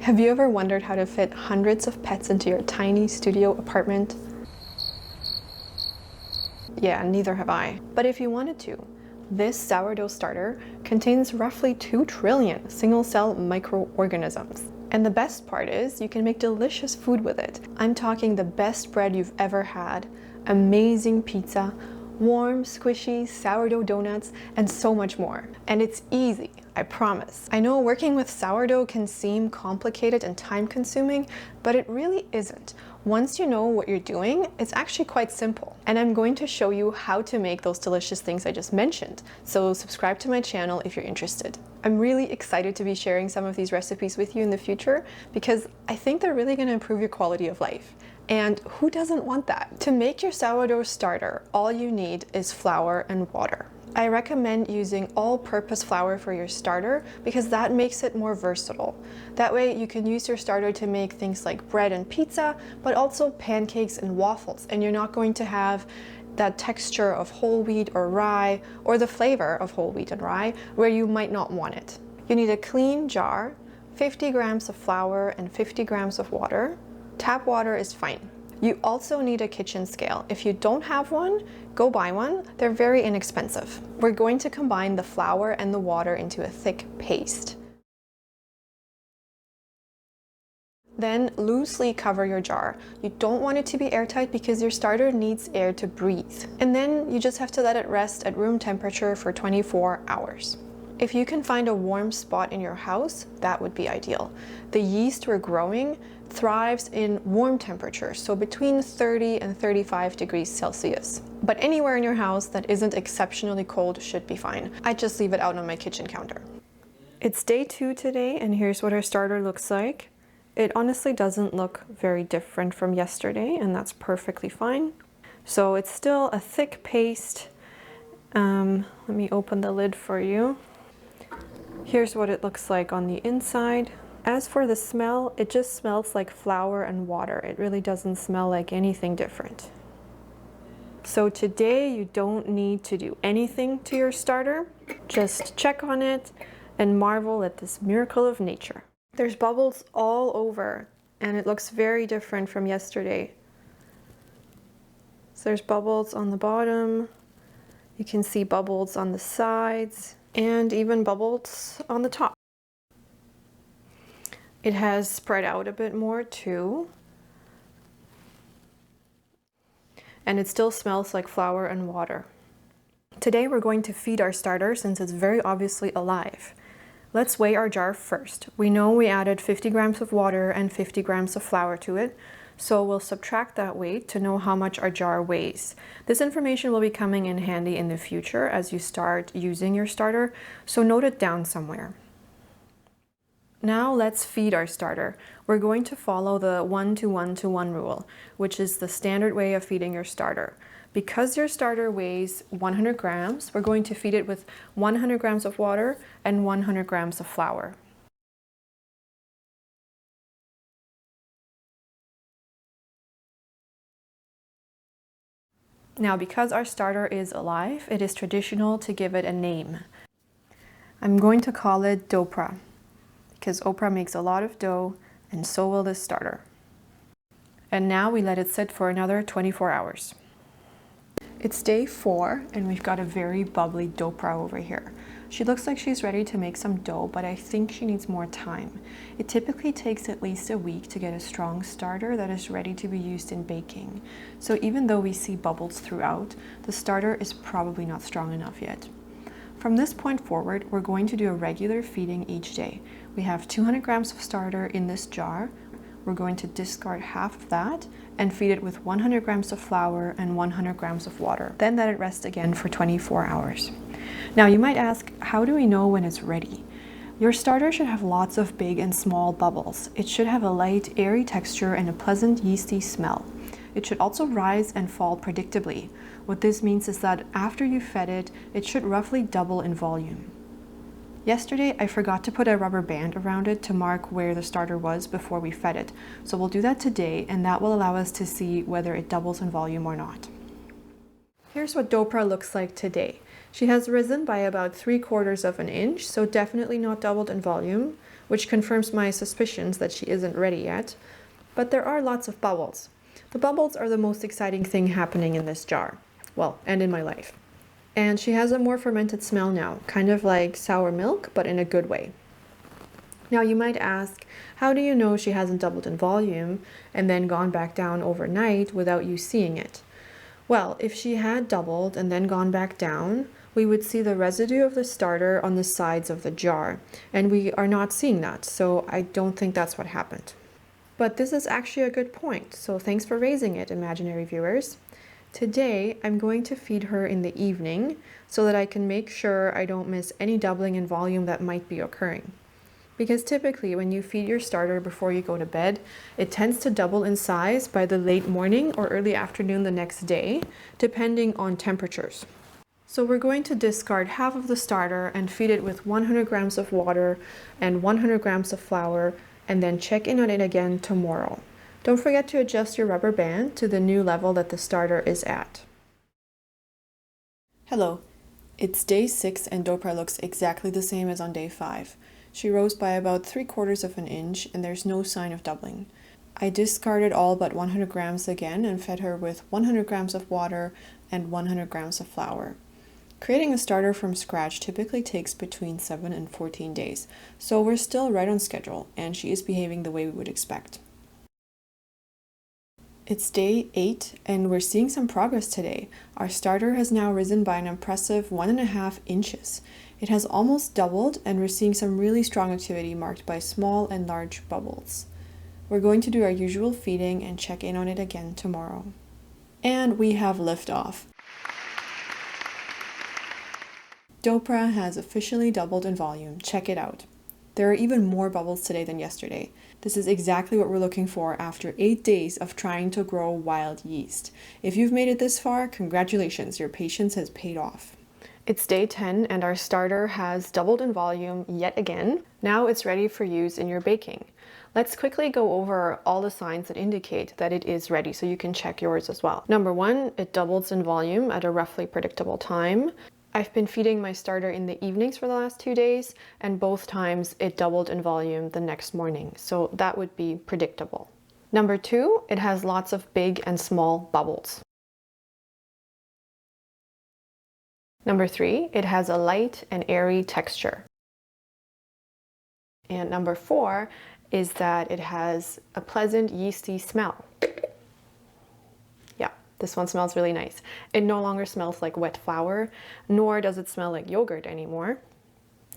Have you ever wondered how to fit hundreds of pets into your tiny studio apartment? Yeah, neither have I. But if you wanted to, this sourdough starter contains roughly 2 trillion single-cell microorganisms. And the best part is you can make delicious food with it. I'm talking the best bread you've ever had, amazing pizza, warm, squishy sourdough donuts, and so much more. And it's easy, I promise. I know working with sourdough can seem complicated and time-consuming, but it really isn't. Once you know what you're doing, it's actually quite simple. And I'm going to show you how to make those delicious things I just mentioned. So subscribe to my channel if you're interested. I'm really excited to be sharing some of these recipes with you in the future because I think they're really going to improve your quality of life. And who doesn't want that? To make your sourdough starter, all you need is flour and water. I recommend using all-purpose flour for your starter because that makes it more versatile. That way you can use your starter to make things like bread and pizza, but also pancakes and waffles, and you're not going to have that texture of whole wheat or rye, or the flavor of whole wheat and rye, where you might not want it. You need a clean jar, 50 grams of flour and 50 grams of water. Tap water is fine. You also need a kitchen scale. If you don't have one, go buy one. They're very inexpensive. We're going to combine the flour and the water into a thick paste. Then loosely cover your jar. You don't want it to be airtight because your starter needs air to breathe. And then you just have to let it rest at room temperature for 24 hours. If you can find a warm spot in your house, that would be ideal. The yeast we're growing thrives in warm temperatures, so between 30 and 35 degrees Celsius. But anywhere in your house that isn't exceptionally cold should be fine. I just leave it out on my kitchen counter. It's day 2 today, and here's what our starter looks like. It honestly doesn't look very different from yesterday, and that's perfectly fine. So it's still a thick paste. Let me open the lid for you. Here's what it looks like on the inside. As for the smell, it just smells like flour and water. It really doesn't smell like anything different. So today you don't need to do anything to your starter. Just check on it and marvel at this miracle of nature. There's bubbles all over, and it looks very different from yesterday. So there's bubbles on the bottom. You can see bubbles on the sides and even bubbles on the top. It has spread out a bit more too. And it still smells like flour and water. Today we're going to feed our starter since it's very obviously alive. Let's weigh our jar first. We know we added 50 grams of water and 50 grams of flour to it, so we'll subtract that weight to know how much our jar weighs. This information will be coming in handy in the future as you start using your starter, so note it down somewhere. Now let's feed our starter. We're going to follow the 1-to-1-to-1 rule, which is the standard way of feeding your starter. Because your starter weighs 100 grams, we're going to feed it with 100 grams of water and 100 grams of flour. Now, because our starter is alive, it is traditional to give it a name. I'm going to call it Dopra, because Oprah makes a lot of dough, and so will this starter. And now we let it sit for another 24 hours. It's day 4, and we've got a very bubbly Dopra over here. She looks like she's ready to make some dough, but I think she needs more time. It typically takes at least a week to get a strong starter that is ready to be used in baking. So even though we see bubbles throughout, the starter is probably not strong enough yet. From this point forward, we're going to do a regular feeding each day. We have 200 grams of starter in this jar. We're going to discard half of that and feed it with 100 grams of flour and 100 grams of water. Then let it rest again for 24 hours. Now you might ask, how do we know when it's ready? Your starter should have lots of big and small bubbles. It should have a light, airy texture and a pleasant yeasty smell. It should also rise and fall predictably. What this means is that after you fed it, it should roughly double in volume. Yesterday, I forgot to put a rubber band around it to mark where the starter was before we fed it. So we'll do that today, and that will allow us to see whether it doubles in volume or not. Here's what Dopra looks like today. She has risen by about 3/4 of an inch, so definitely not doubled in volume. which confirms my suspicions that she isn't ready yet. But there are lots of bubbles. The bubbles are the most exciting thing happening in this jar. Well, and in my life. And she has a more fermented smell now, kind of like sour milk, but in a good way. Now you might ask, how do you know she hasn't doubled in volume and then gone back down overnight without you seeing it? Well, if she had doubled and then gone back down, we would see the residue of the starter on the sides of the jar, and we are not seeing that, so I don't think that's what happened. But this is actually a good point, so thanks for raising it, imaginary viewers. Today, I'm going to feed her in the evening so that I can make sure I don't miss any doubling in volume that might be occurring. Because typically when you feed your starter before you go to bed, it tends to double in size by the late morning or early afternoon the next day, depending on temperatures. So we're going to discard half of the starter and feed it with 100 grams of water and 100 grams of flour, and then check in on it again tomorrow. Don't forget to adjust your rubber band to the new level that the starter is at. Hello, it's day 6 and Dobra looks exactly the same as on day 5. She rose by about 3/4 of an inch and there's no sign of doubling. I discarded all but 100 grams again and fed her with 100 grams of water and 100 grams of flour. Creating a starter from scratch typically takes between 7 and 14 days, so we're still right on schedule and she is behaving the way we would expect. It's day 8 and we're seeing some progress today. Our starter has now risen by an impressive 1.5 inches. It has almost doubled and we're seeing some really strong activity marked by small and large bubbles. We're going to do our usual feeding and check in on it again tomorrow. And we have liftoff. Dobra has officially doubled in volume. Check it out. There are even more bubbles today than yesterday. This is exactly what we're looking for after 8 days of trying to grow wild yeast. If you've made it this far, congratulations, your patience has paid off. It's day 10 and our starter has doubled in volume yet again. Now it's ready for use in your baking. Let's quickly go over all the signs that indicate that it is ready so you can check yours as well. Number 1, it doubles in volume at a roughly predictable time. I've been feeding my starter in the evenings for the last 2 days, and both times it doubled in volume the next morning, so that would be predictable. Number 2, it has lots of big and small bubbles. Number 3, it has a light and airy texture. And number 4 is that it has a pleasant yeasty smell. This one smells really nice. It no longer smells like wet flour, nor does it smell like yogurt anymore.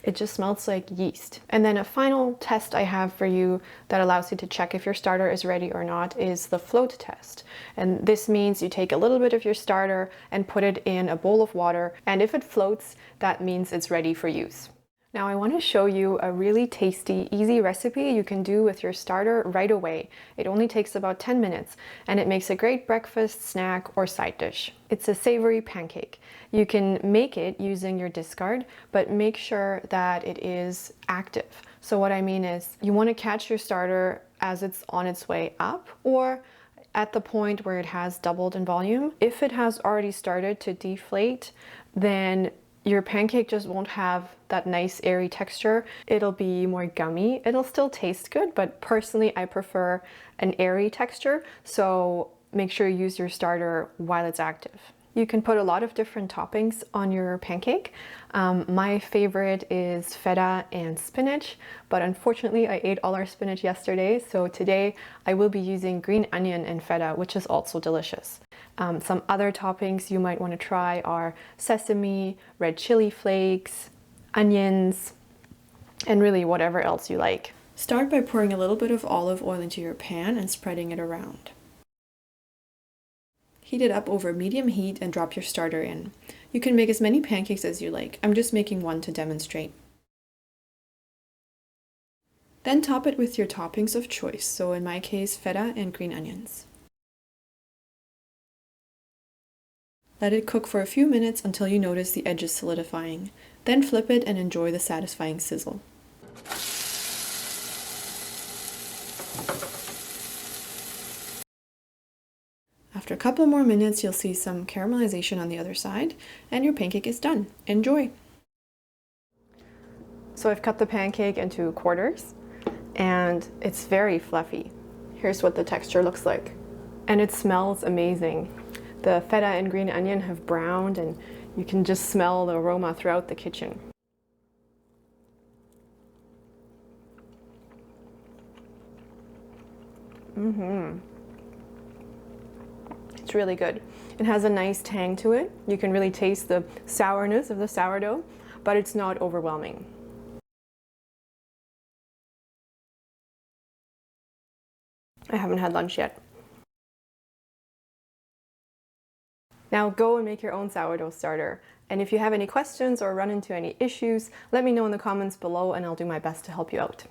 It just smells like yeast. And then a final test I have for you that allows you to check if your starter is ready or not is the float test. And this means you take a little bit of your starter and put it in a bowl of water, and if it floats, that means it's ready for use. Now I want to show you a really tasty, easy recipe you can do with your starter right away. It only takes about 10 minutes and it makes a great breakfast, snack, or side dish. It's a savory pancake. You can make it using your discard, but make sure that it is active. So what I mean is you want to catch your starter as it's on its way up or at the point where it has doubled in volume. If it has already started to deflate, then your pancake just won't have that nice airy texture. It'll be more gummy. It'll still taste good, but personally I prefer an airy texture, so make sure you use your starter while it's active. You can put a lot of different toppings on your pancake. My favorite is feta and spinach, but unfortunately I ate all our spinach yesterday, so today I will be using green onion and feta, which is also delicious. Some other toppings you might want to try are sesame, red chili flakes, onions, and really whatever else you like. Start by pouring a little bit of olive oil into your pan and spreading it around. Heat it up over medium heat and drop your starter in. You can make as many pancakes as you like. I'm just making one to demonstrate. Then top it with your toppings of choice, so in my case, feta and green onions. Let it cook for a few minutes until you notice the edges solidifying. Then flip it and enjoy the satisfying sizzle. After a couple more minutes, you'll see some caramelization on the other side, and your pancake is done. Enjoy! So I've cut the pancake into quarters, and it's very fluffy. Here's what the texture looks like. And it smells amazing. The feta and green onion have browned, and you can just smell the aroma throughout the kitchen. It's really good. It has a nice tang to it. You can really taste the sourness of the sourdough, but it's not overwhelming. I haven't had lunch yet. Now go and make your own sourdough starter. And if you have any questions or run into any issues, let me know in the comments below and I'll do my best to help you out.